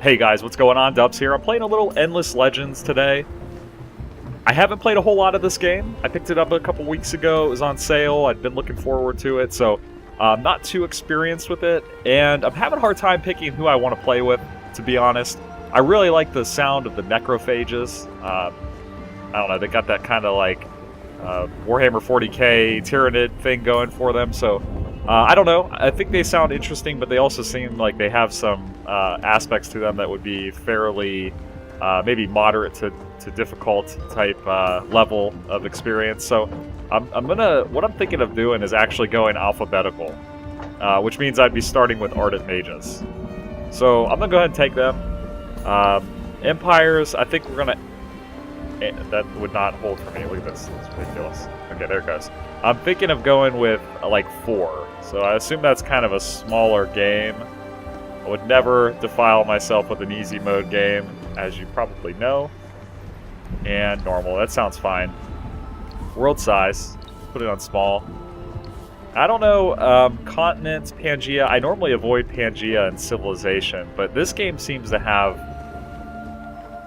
Hey guys, what's going on? Dubs here. I'm playing a little Endless Legends today. I haven't played a whole lot of this game. I picked it up a couple weeks ago. It was on sale. I'd been looking forward to it, so I'm not too experienced with it. And I'm having a hard time picking who I want to play with, to be honest. I really like the sound of the necrophages. I don't know, they got that kind of like Warhammer 40k Tyranid thing going for them, so I don't know. I think they sound interesting, but they also seem like they have some aspects to them that would be fairly maybe moderate to difficult type level of experience. So what I'm thinking of doing is actually going alphabetical, which means I'd be starting with Ardent mages. So I'm gonna go ahead and take them. Empires, I think we're gonna. That would not hold for me. Look at this. It's ridiculous. Okay, there it goes. I'm thinking of going with like 4. So I assume that's kind of a smaller game. I would never defile myself with an easy mode game, as you probably know. And normal. That sounds fine. World size. Put it on small. I don't know. Continents, Pangea. I normally avoid Pangea and Civilization, but this game seems to have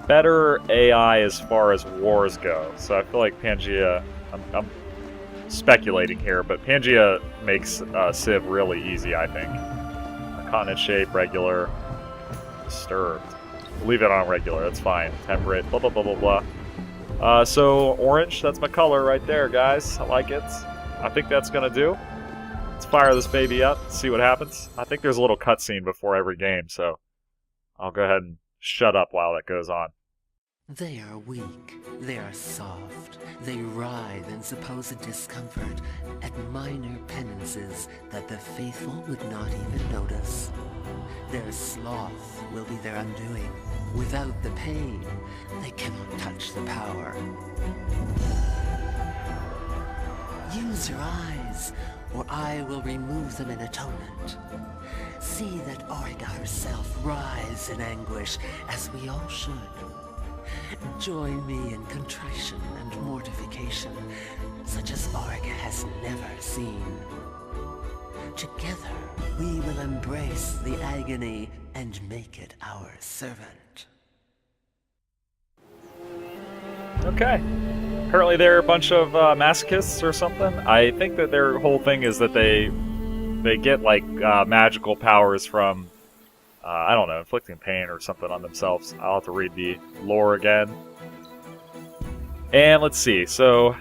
better AI as far as wars go. So I feel like Pangea. I'm speculating here, but Pangea makes Civ really easy, I think. Continent shape, regular, disturbed. Leave it on regular, that's fine. Temperate, blah blah blah blah blah. So orange, that's my color right there, guys. I like it. I think that's gonna do. Let's fire this baby up, see what happens. I think there's a little cutscene before every game, so I'll go ahead and shut up while that goes on. They are weak, they are soft, they writhe in supposed discomfort at minor penances that the faithful would not even notice. Their sloth will be their undoing. Without the pain, they cannot touch the power. Use your eyes, or I will remove them in atonement. See that Origa herself rise in anguish, as we all should. Join me in contrition and mortification, such as Origa has never seen. Together, we will embrace the agony and make it our servant. Okay. Apparently they're a bunch of masochists or something. I think that their whole thing is that they get like magical powers from I don't know, inflicting pain or something on themselves. I'll have to read the lore again. And let's see. So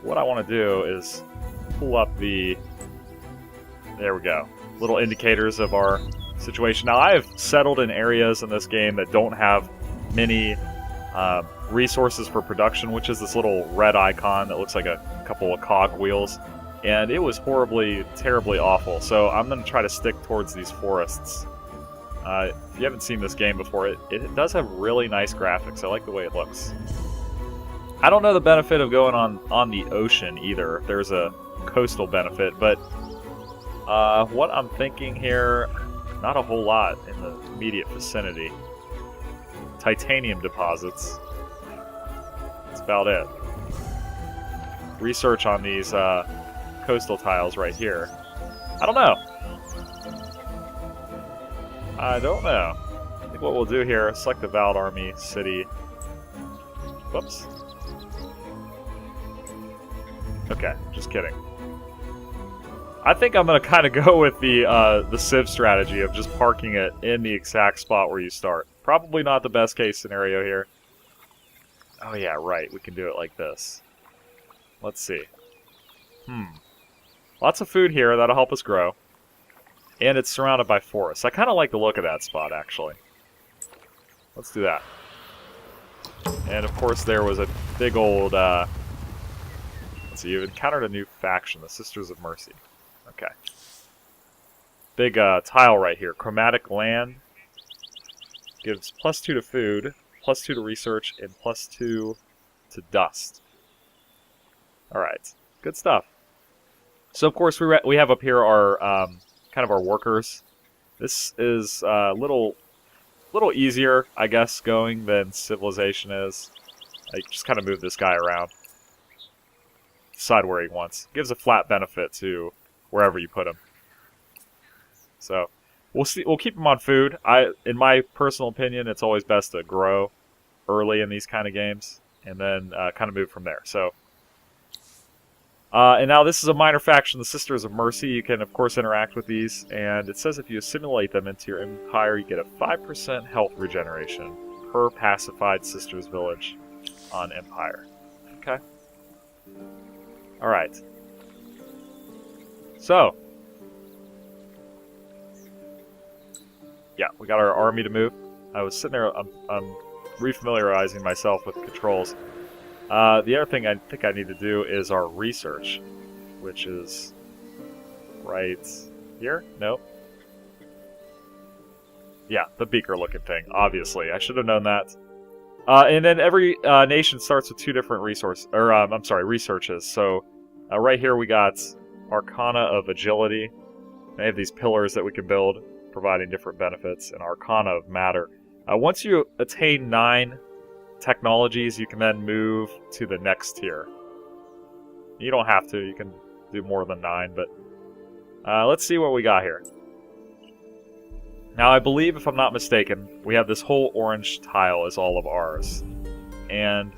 what I want to do is pull up the... There we go. Little indicators of our situation. Now, I have settled in areas in this game that don't have many resources for production, which is this little red icon that looks like a couple of cog wheels. And it was horribly, terribly awful. So I'm going to try to stick towards these forests. If you haven't seen this game before, it does have really nice graphics. I like the way it looks. I don't know the benefit of going on the ocean either, if there's a coastal benefit, but what I'm thinking here, not a whole lot in the immediate vicinity. Titanium deposits. That's about it. Research on these coastal tiles right here. I don't know. I don't know. I think what we'll do here, select the Vald Army City. Whoops. Okay, just kidding. I think I'm going to kind of go with the Civ strategy of just parking it in the exact spot where you start. Probably not the best case scenario here. Oh yeah, right, we can do it like this. Let's see. Lots of food here, that'll help us grow. And it's surrounded by forests. I kind of like the look of that spot, actually. Let's do that. And of course there was a big old... let's see, you've encountered a new faction, the Sisters of Mercy. Okay. Big tile right here. Chromatic land. Gives +2 to food, +2 to research, and +2 to dust. Alright. Good stuff. So of course we have up here our... kind of our workers. This is a little easier, I guess, going than Civilization is. I just kind of move this guy around. Decide where he wants. Gives a flat benefit to wherever you put him. So, We'll see. We'll keep them on food. In my personal opinion, it's always best to grow early in these kind of games, and then kind of move from there. So, and now this is a minor faction, the Sisters of Mercy. You can, of course, interact with these, and it says if you assimilate them into your empire, you get a 5% health regeneration per pacified Sisters village on Empire. Okay. All right. So, yeah, we got our army to move. I was sitting there, I'm refamiliarizing myself with controls. The other thing I think I need to do is our research, which is right here? Nope. Yeah, the beaker-looking thing, obviously. I should have known that. And then every nation starts with 2 different researches. So right here we got Arcana of Agility. They have these pillars that we can build, providing different benefits, and Arcana of Matter. Once you attain 9 technologies, you can then move to the next tier. You don't have to, you can do more than 9, but let's see what we got here. Now, I believe, if I'm not mistaken, we have this whole orange tile is all of ours. And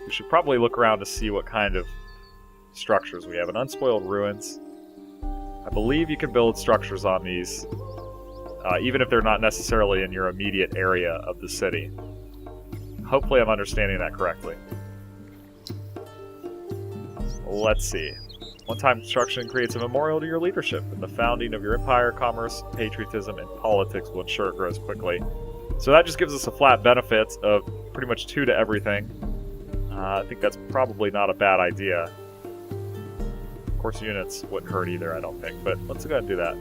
we should probably look around to see what kind of structures we have. An Unspoiled Ruins. I believe you can build structures on these, even if they're not necessarily in your immediate area of the city. Hopefully I'm understanding that correctly. Let's see. One-time construction creates a memorial to your leadership, and the founding of your empire, commerce, patriotism, and politics will ensure it grows quickly. So that just gives us a flat benefit of pretty much 2 to everything. I think that's probably not a bad idea. Of course, units wouldn't hurt either, I don't think, but let's go ahead and do that.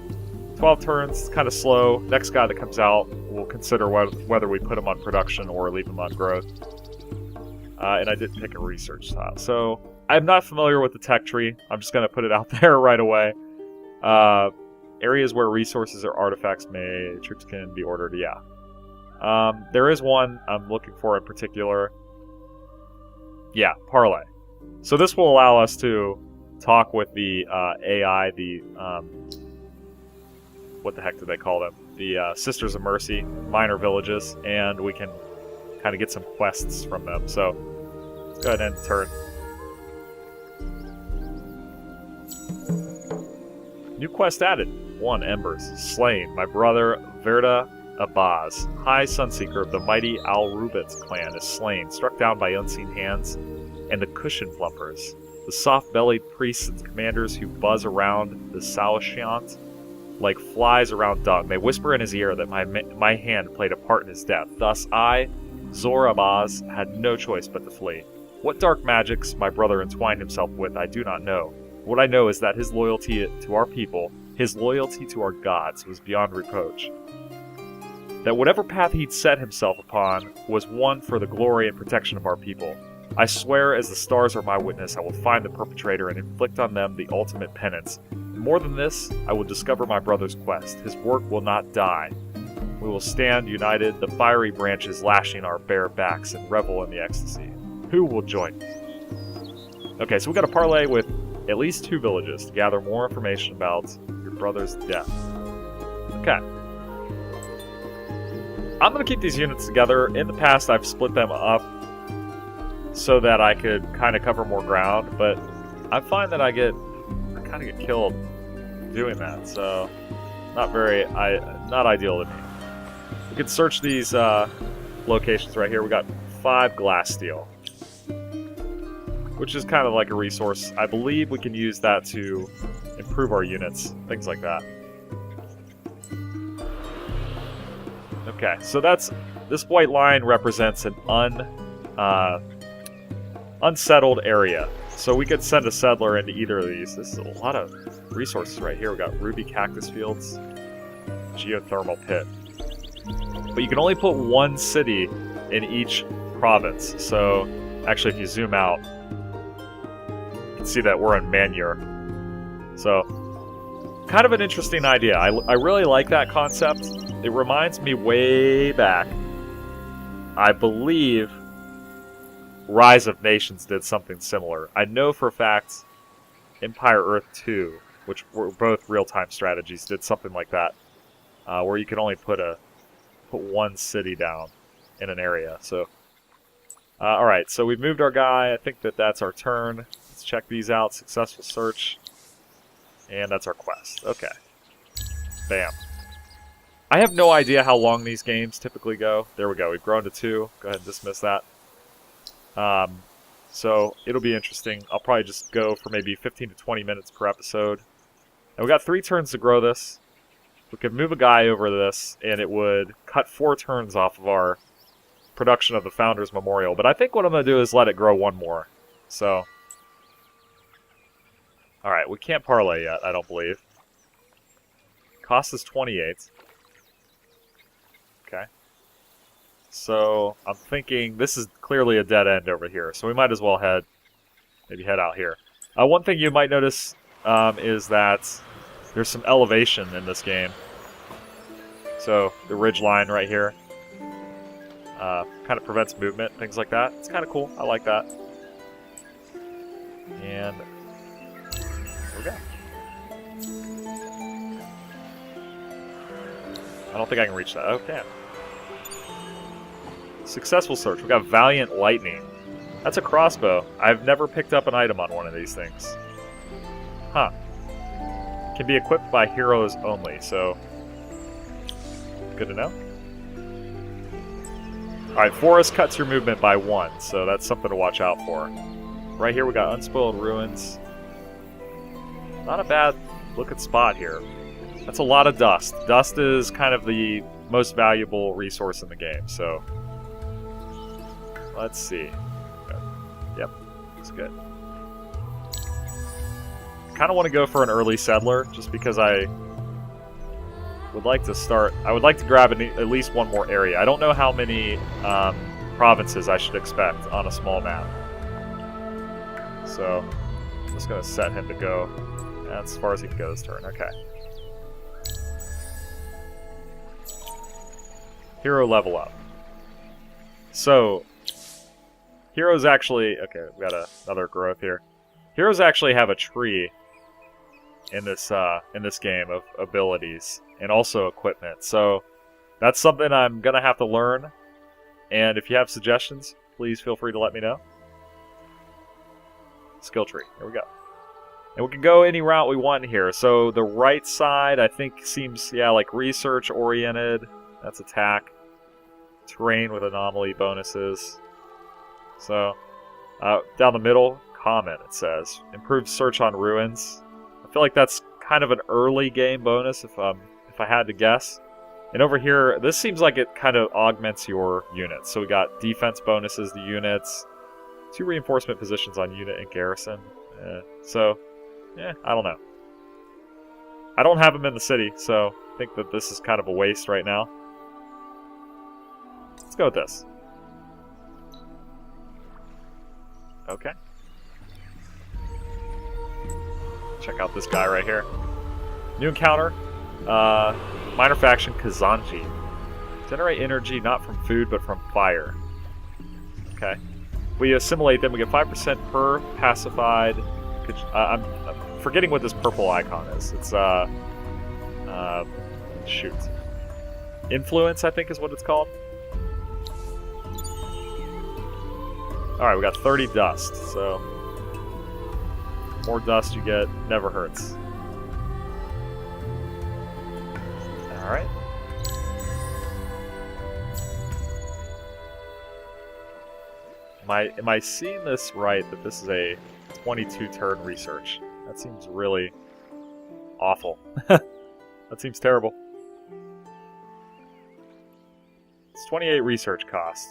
12 turns, kind of slow. Next guy that comes out, we'll consider whether we put him on production or leave him on growth. And I did pick a research tile. So, I'm not familiar with the tech tree. I'm just going to put it out there right away. Areas where resources or artifacts troops can be ordered, yeah. There is one I'm looking for in particular. Yeah, Parlay. So this will allow us to talk with the AI, what the heck do they call them? The Sisters of Mercy, minor villages, and we can kind of get some quests from them. So, let's go ahead and end turn. New quest added. 1. Embers. Slain. My brother, Verda Abaz, High Sunseeker of the mighty Al-Rubit clan, is slain, struck down by unseen hands, and the Cushion Plumpers, the soft-bellied priests and commanders who buzz around the Saoshyant like flies around dung. They whisper in his ear that my hand played a part in his death. Thus I, Zorabaz, had no choice but to flee. What dark magics my brother entwined himself with, I do not know. What I know is that his loyalty to our people, his loyalty to our gods, was beyond reproach. That whatever path he'd set himself upon was one for the glory and protection of our people. I swear, as the stars are my witness, I will find the perpetrator and inflict on them the ultimate penance. More than this, I will discover my brother's quest. His work will not die. We will stand united, the fiery branches lashing our bare backs, and revel in the ecstasy. Who will join me? Okay, so we got a parlay with at least 2 villages to gather more information about your brother's death. Okay. I'm going to keep these units together. In the past, I've split them up so that I could kind of cover more ground, but I find that I kind of get killed doing that, so not ideal to me. We could search these locations right here. We got 5 glass steel, which is kind of like a resource. I believe we can use that to improve our units, things like that. Okay, so this white line represents an unsettled area. So we could send a settler into either of these. This is a lot of resources right here. We got ruby cactus fields, geothermal pit. But you can only put 1 city in each province. So actually, if you zoom out, you can see that we're in Manure. So kind of an interesting idea. I really like that concept. It reminds me way back. I believe Rise of Nations did something similar. I know for a fact Empire Earth 2, which were both real-time strategies, did something like that. where you can only put one city down in an area. So, all right. So we've moved our guy. I think that's our turn. Let's check these out. Successful search, and that's our quest. Okay. Bam. I have no idea how long these games typically go. There we go. We've grown to 2. Go ahead and dismiss that. So it'll be interesting. I'll probably just go for maybe 15 to 20 minutes per episode. And we got 3 turns to grow this. We could move a guy over this, and it would cut 4 turns off of our production of the Founders Memorial. But I think what I'm going to do is let it grow 1 more. So, all right, we can't parlay yet, I don't believe. Cost is 28. Okay. So I'm thinking this is clearly a dead end over here, so we might as well head out here. One thing you might notice is that there's some elevation in this game. So the ridge line right here kind of prevents movement, things like that. It's kind of cool. I like that. And there we go. I don't think I can reach that. Oh, damn. Successful search. We got Valiant Lightning. That's a crossbow. I've never picked up an item on one of these things. Huh. Can be equipped by heroes only, so good to know. Alright, Forest cuts your movement by 1, so that's something to watch out for. Right here we got Unspoiled Ruins. Not a bad looking spot here. That's a lot of dust. Dust is kind of the most valuable resource in the game, so let's see. Yep, looks good. Kind of want to go for an early settler, just because I would like to start. I would like to grab at least 1 more area. I don't know how many provinces I should expect on a small map, so I'm just going to set him to go. That's as far as he can go this turn. Okay. Hero level up. So heroes actually... Okay, we got another growth here. Heroes actually have a tree in this game of abilities and also equipment. So that's something I'm going to have to learn. And if you have suggestions, please feel free to let me know. Skill tree. Here we go. And we can go any route we want here. So the right side, I think, seems, yeah, like research-oriented. That's attack. Terrain with anomaly bonuses. So, down the middle, common, it says. Improved search on ruins. I feel like that's kind of an early game bonus if I had to guess. And over here, this seems like it kind of augments your units. So we got defense bonuses to units, 2 reinforcement positions on unit and garrison. I don't know. I don't have them in the city, so I think that this is kind of a waste right now. Let's go with this. Okay. Check out this guy right here. New encounter. Minor faction Kazanji. Generate energy not from food but from fire. Okay. We assimilate them. We get 5% per pacified. I'm forgetting what this purple icon is. It's shoot. Influence, I think, is what it's called. All right, we got 30 dust. So more dust you get never hurts. All right. Am I seeing this right, that this is a 22 turn research? That seems really awful. That seems terrible. It's 28 research cost.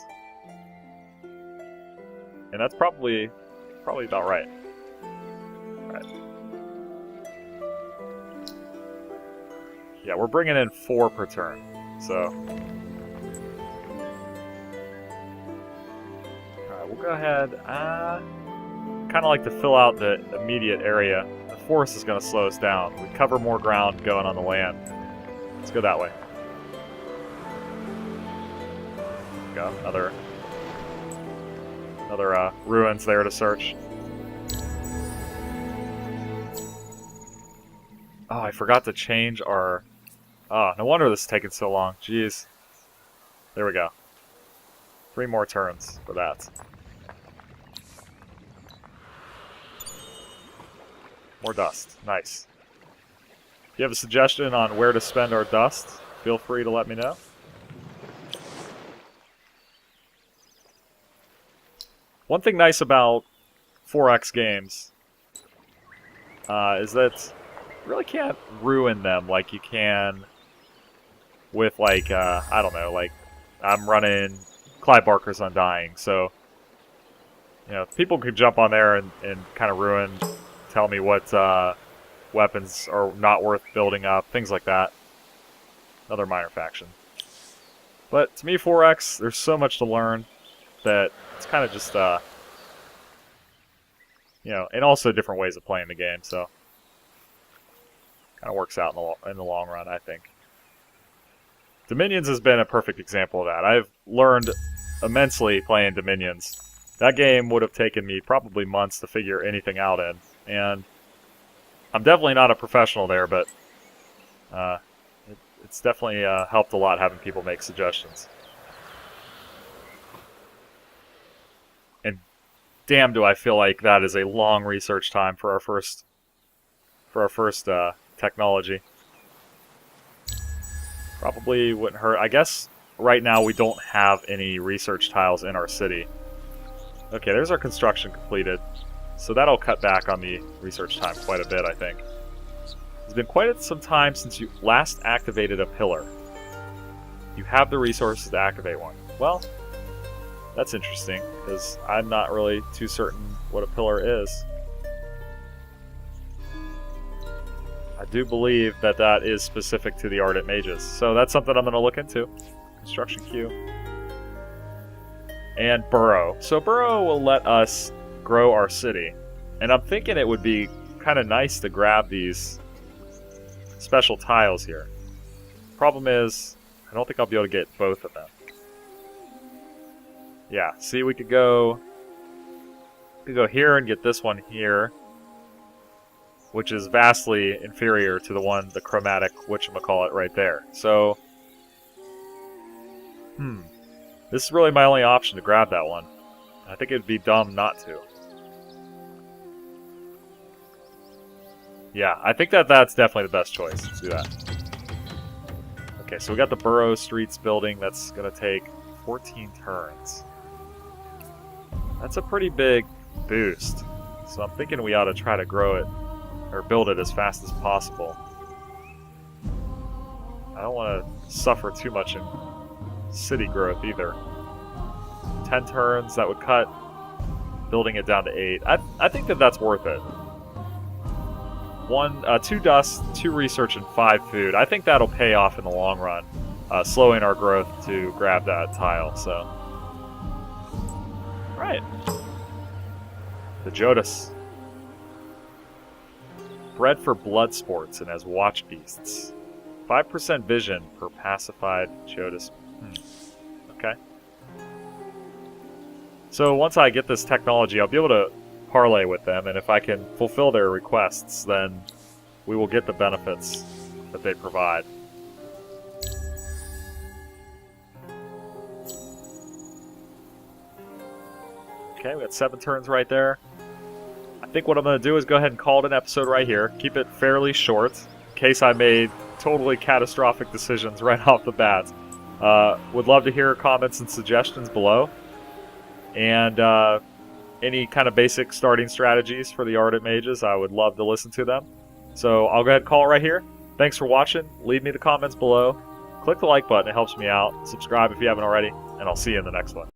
And that's probably about right. Alright. Yeah, we're bringing in 4 per turn, so... Alright, we'll go ahead. Kind of like to fill out the immediate area. The forest is going to slow us down. We cover more ground going on the land. Let's go that way. Got another ruins there to search. Oh, I forgot to change our Oh, no wonder this is taking so long. Jeez. There we go. 3 more turns for that. More dust. Nice. If you have a suggestion on where to spend our dust, feel free to let me know. One thing nice about 4X games is that you really can't ruin them like you can with, like, I don't know, like, I'm running Clive Barker's Undying, so, you know, people could jump on there and kind of ruin, tell me what weapons are not worth building up, things like that. Another minor faction. But to me, 4X, there's so much to learn that it's kind of just, you know, and also different ways of playing the game, so kind of works out in the long run, I think. Dominions has been a perfect example of that. I've learned immensely playing Dominions. That game would have taken me probably months to figure anything out in, and I'm definitely not a professional there, but it's definitely helped a lot having people make suggestions. And damn, do I feel like that is a long research time for our first technology. Probably wouldn't hurt. I guess right now we don't have any research tiles in our city. Okay, there's our construction completed. So that'll cut back on the research time quite a bit, I think. It's been quite some time since you last activated a pillar. You have the resources to activate one. Well, that's interesting, because I'm not really too certain what a pillar is. I do believe that that is specific to the Ardent mages, so that's something I'm going to look into. Construction queue. And burrow. So burrow will let us grow our city. And I'm thinking it would be kind of nice to grab these special tiles here. Problem is, I don't think I'll be able to get both of them. Yeah, see, we could go here and get this one here, which is vastly inferior to the chromatic whatchamacallit right there. So, this is really my only option to grab that one. I think it'd be dumb not to. Yeah, I think that's definitely the best choice. Let's do that. Okay, so we got the Burrow Streets building. That's going to take 14 turns. That's a pretty big boost. So I'm thinking we ought to try to grow it, or build it as fast as possible. I don't want to suffer too much in city growth either. 10 turns, that would cut building it down to 8. I think that's worth it. 2 dust, 2 research, and 5 food. I think that'll pay off in the long run, slowing our growth to grab that tile. So, right, the Jodas, bred for blood sports and as watch beasts. 5% vision per pacified Jodas. Okay. So once I get this technology, I'll be able to parlay with them, and if I can fulfill their requests, then we will get the benefits that they provide. Okay, we got 7 turns right there. I think what I'm going to do is go ahead and call it an episode right here. Keep it fairly short, in case I made totally catastrophic decisions right off the bat. Would love to hear comments and suggestions below. And any kind of basic starting strategies for the Ardent mages, I would love to listen to them. So I'll go ahead and call it right here. Thanks for watching. Leave me the comments below. Click the like button, it helps me out. Subscribe if you haven't already, and I'll see you in the next one.